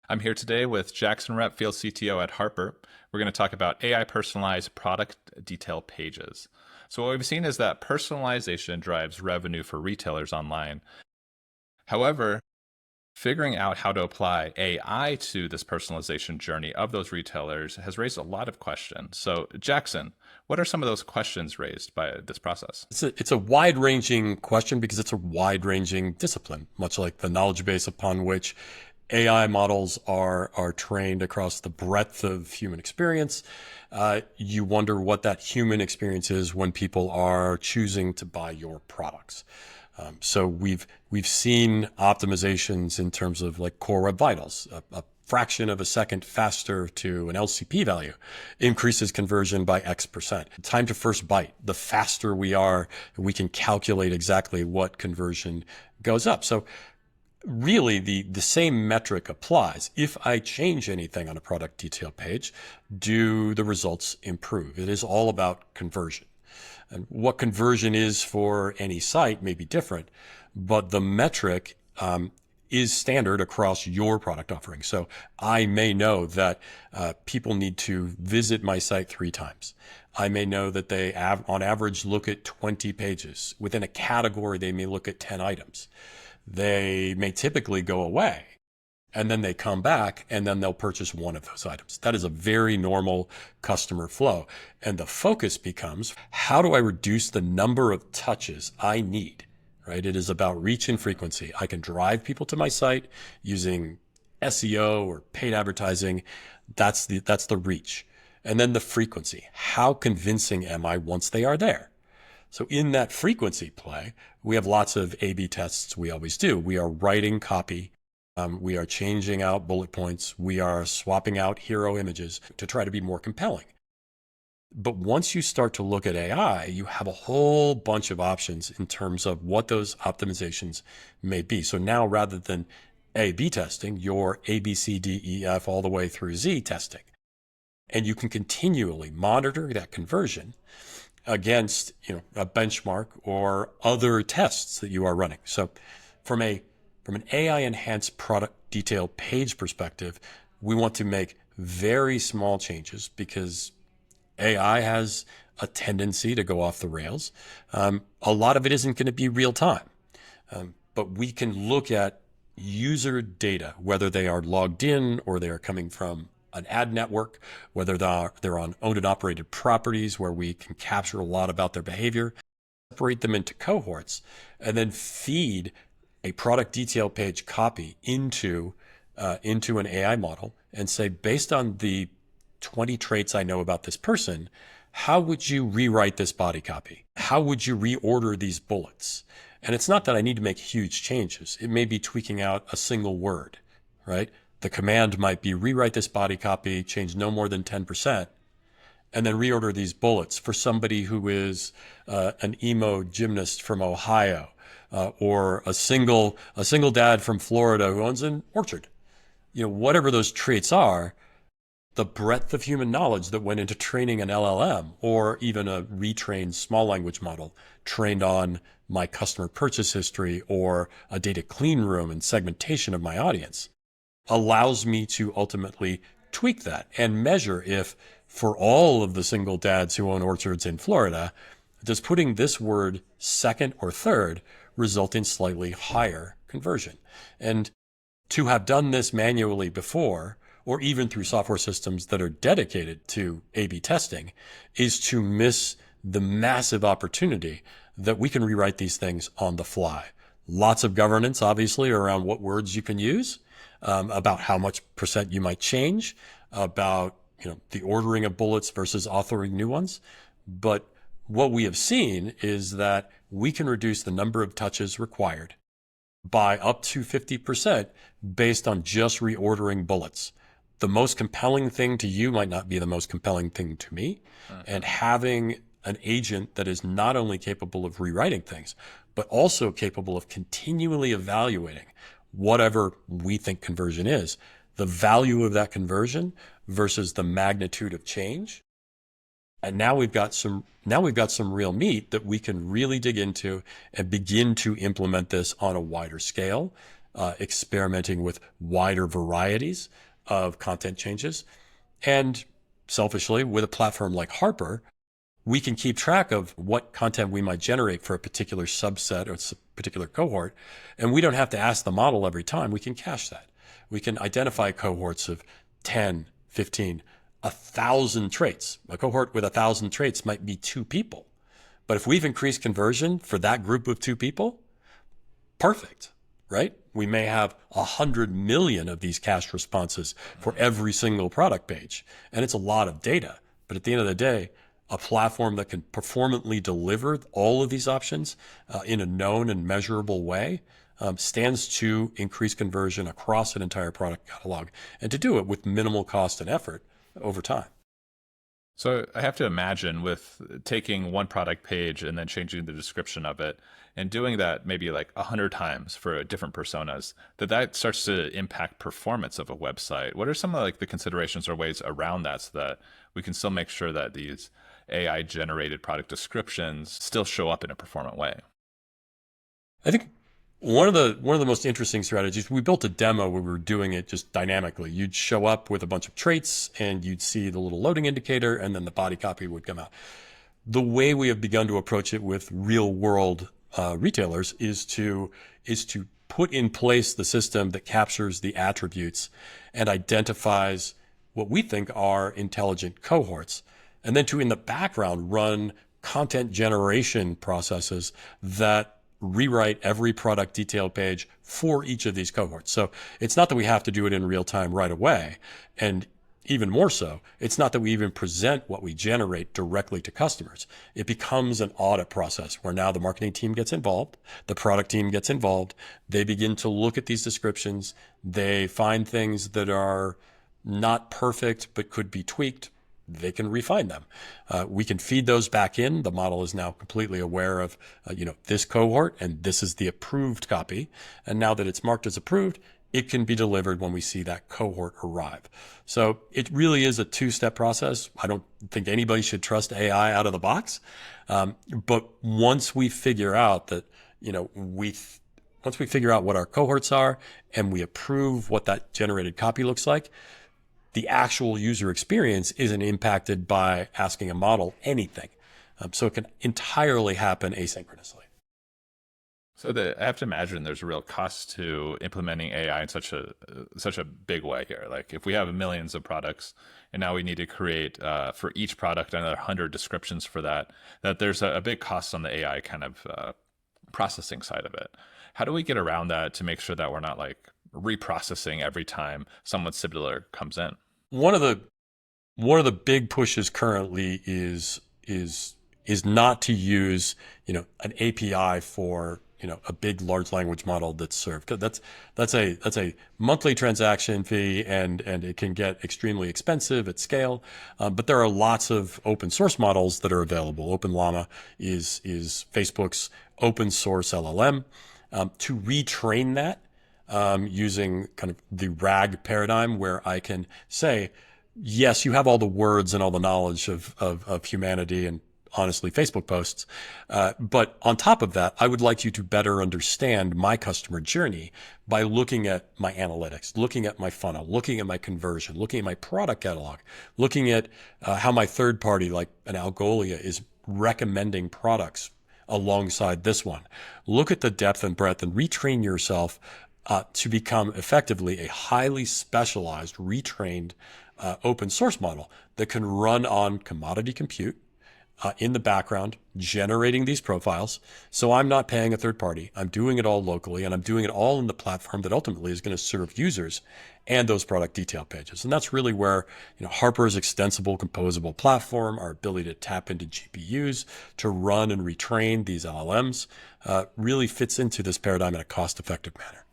I'm here today with Jaxon Repp, Field CTO at Harper. We're going to talk about AI personalized product detail pages. So, what we've seen is that personalization drives revenue for retailers online. However, figuring out how to apply AI to this personalization journey of those retailers has raised a lot of questions. So, Jackson, what are some of those questions raised by this process? It's a wide-ranging question because it's a wide-ranging discipline, much like the knowledge base upon which AI models are trained across the breadth of human experience. You wonder what that human experience is when people are choosing to buy your products. So we've seen optimizations in terms of like core web vitals. A fraction of a second faster to an LCP value increases conversion by X%. Time to first byte, the faster we are, we can calculate exactly what conversion goes up. So really the same metric applies. If I change anything on a product detail page, do the results improve? It is all about conversion. And what conversion is for any site may be different, but the metric is standard across your product offering. So I may know that people need to visit my site 3 times. I may know that they on average look at 20 pages. Within a category, they may look at 10 items. They may typically go away and then they come back and then they'll purchase one of those items. That is a very normal customer flow. And the focus becomes, how do I reduce the number of touches I need, right? It is about reach and frequency. I can drive people to my site using SEO or paid advertising. That's the reach. And then the frequency. How convincing am I once they are there? So in that frequency play, we have lots of A/B tests. We always do. We are writing copy. We are changing out bullet points. We are swapping out hero images to try to be more compelling. But once you start to look at AI, you have a whole bunch of options in terms of what those optimizations may be. So now rather than A/B testing, you're A, B, C, D, E, F, all the way through Z testing. And you can continually monitor that conversion against a benchmark or other tests that you are running. So from an AI enhanced product detail page perspective, we want to make very small changes because AI has a tendency to go off the rails. A lot of it isn't going to be real time, but we can look at user data, whether they are logged in or they are coming from an ad network, whether they're on owned and operated properties where we can capture a lot about their behavior, separate them into cohorts, and then feed a product detail page copy into an AI model and say, based on the 20 traits I know about this person, how would you rewrite this body copy? How would you reorder these bullets? And it's not that I need to make huge changes. It may be tweaking out a single word, right? The command might be rewrite this body copy, change no more than 10%, and then reorder these bullets for somebody who is an emo gymnast from Ohio, or a single dad from Florida who owns an orchard. Whatever those traits are, the breadth of human knowledge that went into training an LLM or even a retrained small language model trained on my customer purchase history or a data clean room and segmentation of my audience allows me to ultimately tweak that and measure if, for all of the single dads who own orchards in Florida, does putting this word second or third result in slightly higher conversion. And to have done this manually before, or even through software systems that are dedicated to A/B testing, is to miss the massive opportunity that we can rewrite these things on the fly. Lots of governance, obviously, around what words you can use, about how much percent you might change, about the ordering of bullets versus authoring new ones. But what we have seen is that we can reduce the number of touches required by up to 50% based on just reordering bullets. The most compelling thing to you might not be the most compelling thing to me. And having an agent that is not only capable of rewriting things, but also capable of continually evaluating whatever we think conversion is, the value of that conversion versus the magnitude of change. And now we've got some real meat that we can really dig into and begin to implement this on a wider scale. experimenting with wider varieties of content changes. And selfishly, with a platform like Harper, we can keep track of what content we might generate for a particular subset or a particular cohort. And we don't have to ask the model every time. We can cache that. We can identify cohorts of 10, 15, 1,000 traits. A cohort with 1,000 traits might be 2 people. But if we've increased conversion for that group of 2 people, perfect, right? We may have 100 million of these cached responses for every single product page. And it's a lot of data. But at the end of the day, a platform that can performantly deliver all of these options in a known and measurable way stands to increase conversion across an entire product catalog, and to do it with minimal cost and effort over time. So I have to imagine with taking one product page and then changing the description of it and doing that maybe like 100 times for different personas, that starts to impact performance of a website. What are some of like the considerations or ways around that so that we can still make sure that these AI generated product descriptions still show up in a performant way? I think one of the most interesting strategies, we built a demo where we were doing it just dynamically. You'd show up with a bunch of traits and you'd see the little loading indicator, and then the body copy would come out. The way we have begun to approach it with real world retailers is to put in place the system that captures the attributes and identifies what we think are intelligent cohorts, and then to, in the background, run content generation processes that rewrite every product detail page for each of these cohorts. So it's not that we have to do it in real time right away. And even more so, it's not that we even present what we generate directly to customers. It becomes an audit process where now the marketing team gets involved, the product team gets involved. They begin to look at these descriptions. They find things that are not perfect but could be tweaked. They can refine them. We can feed those back in. The model is now completely aware of, this cohort, and this is the approved copy. And now that it's marked as approved, it can be delivered when we see that cohort arrive. So it really is a 2-step process. I don't think anybody should trust AI out of the box. But once we figure out that, once we figure out what our cohorts are and we approve what that generated copy looks like, the actual user experience isn't impacted by asking a model anything. So it can entirely happen asynchronously. So I have to imagine there's a real cost to implementing AI in such a big way here. Like if we have millions of products and now we need to create for each product another 100 descriptions for that there's a big cost on the AI kind of processing side of it. How do we get around that to make sure that we're not like reprocessing every time someone similar comes in? One of the big pushes currently is not to use an API for a big large language model that's served. That's a monthly transaction fee, and it can get extremely expensive at scale. But there are lots of open source models that are available. OpenLlama is Facebook's open source LLM. To retrain that, using kind of the RAG paradigm, where I can say, yes, you have all the words and all the knowledge of humanity and honestly Facebook posts. But on top of that, I would like you to better understand my customer journey by looking at my analytics, looking at my funnel, looking at my conversion, looking at my product catalog, looking at how my third party, like an Algolia, is recommending products alongside this one. Look at the depth and breadth and retrain yourself to become effectively a highly specialized, retrained open source model that can run on commodity compute in the background, generating these profiles. So I'm not paying a third party. I'm doing it all locally, and I'm doing it all in the platform that ultimately is going to serve users and those product detail pages. And that's really where Harper's extensible composable platform, our ability to tap into GPUs to run and retrain these LLMs, really fits into this paradigm in a cost-effective manner.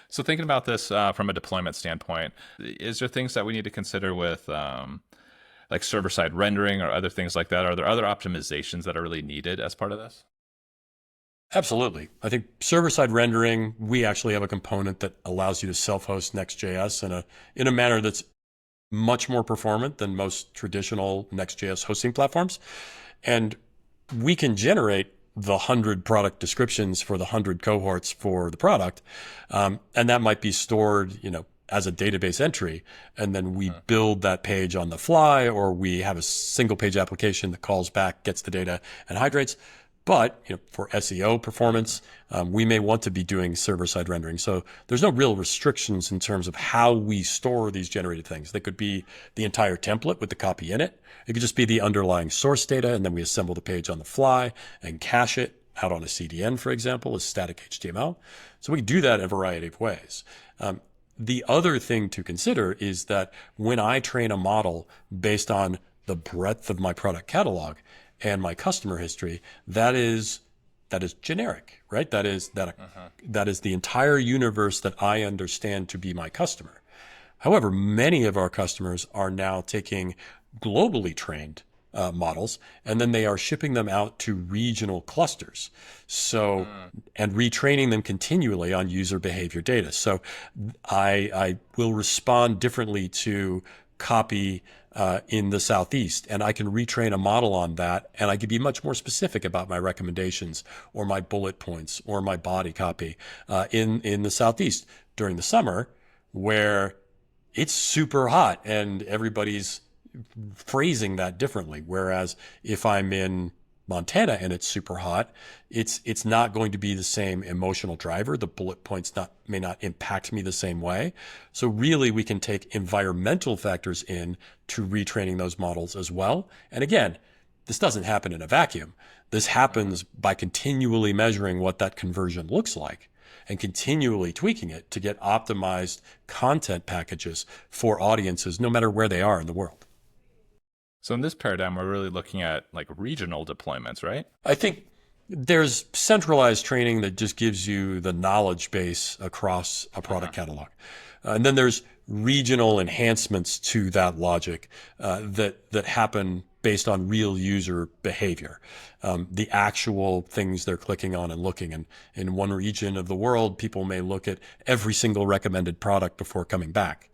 So thinking about this from a deployment standpoint, is there things that we need to consider with like server-side rendering or other things like that? Are there other optimizations that are really needed as part of this? Absolutely. I think server-side rendering, we actually have a component that allows you to self-host Next.js in a manner that's much more performant than most traditional Next.js hosting platforms. And we can generate the 100 product descriptions for the 100 cohorts for the product. And that might be stored, as a database entry. And then we build that page on the fly, or we have a single page application that calls back, gets the data, and hydrates. But for SEO performance, we may want to be doing server-side rendering. So there's no real restrictions in terms of how we store these generated things. They could be the entire template with the copy in it. It could just be the underlying source data, and then we assemble the page on the fly and cache it out on a CDN, for example, as static HTML. So we can do that in a variety of ways. The other thing to consider is that when I train a model based on the breadth of my product catalog and my customer history, that is generic, right? That is the entire universe that I understand to be my customer. However, many of our customers are now taking globally trained models, and then they are shipping them out to regional clusters. So, and retraining them continually on user behavior data. So I will respond differently to copy in the Southeast, and I can retrain a model on that, and I can be much more specific about my recommendations or my bullet points or my body copy in the Southeast during the summer, where it's super hot and everybody's phrasing that differently. Whereas if I'm in Montana and it's super hot, it's not going to be the same emotional driver. The bullet points may not impact me the same way. So really we can take environmental factors in to retraining those models as well. And again, this doesn't happen in a vacuum. This happens by continually measuring what that conversion looks like and continually tweaking it to get optimized content packages for audiences, no matter where they are in the world. So in this paradigm, we're really looking at like regional deployments, right? I think there's centralized training that just gives you the knowledge base across a product catalog. And then there's regional enhancements to that logic that happen based on real user behavior. The actual things they're clicking on and looking. And in one region of the world, people may look at every single recommended product before coming back.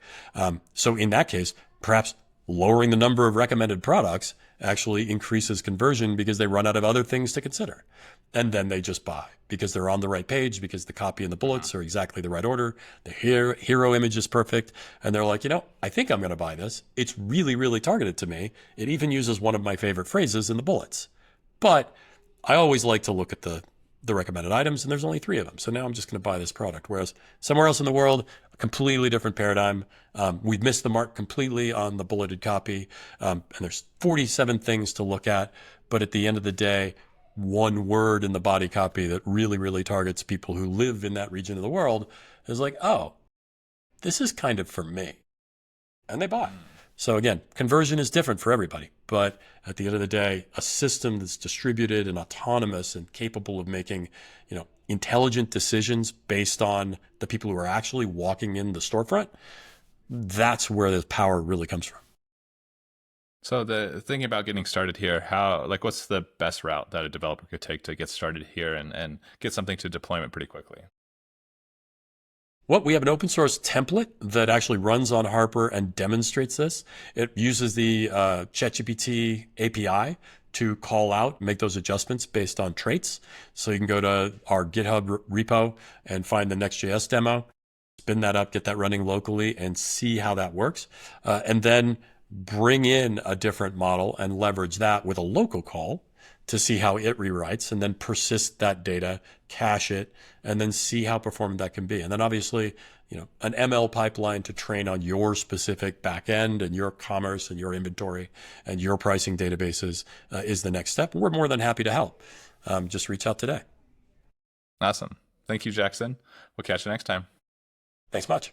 So in that case, perhaps lowering the number of recommended products actually increases conversion because they run out of other things to consider. And then they just buy because they're on the right page, because the copy and the bullets are exactly the right order. The hero image is perfect. And they're like, I think I'm going to buy this. It's really, really targeted to me. It even uses one of my favorite phrases in the bullets. But I always like to look at the recommended items, and there's only 3 of them. So now I'm just going to buy this product. Whereas somewhere else in the world, a completely different paradigm. We've missed the mark completely on the bulleted copy. And there's 47 things to look at. But at the end of the day, one word in the body copy that really, really targets people who live in that region of the world is like, oh, this is kind of for me. And they buy. So again, conversion is different for everybody, but at the end of the day, a system that's distributed and autonomous and capable of making, intelligent decisions based on the people who are actually walking in the storefront, that's where the power really comes from. So the thing about getting started here, what's the best route that a developer could take to get started here and get something to deployment pretty quickly? Well, we have an open source template that actually runs on Harper and demonstrates this. It uses the ChatGPT API to call out, make those adjustments based on traits. So you can go to our GitHub repo and find the Next.js demo, spin that up, get that running locally, and see how that works. And then bring in a different model and leverage that with a local call to see how it rewrites, and then persist that data, cache it, and then see how performant that can be. And then obviously, an ML pipeline to train on your specific backend and your commerce and your inventory and your pricing databases is the next step. We're more than happy to help. Just reach out today. Awesome. Thank you, Jaxon. We'll catch you next time. Thanks much.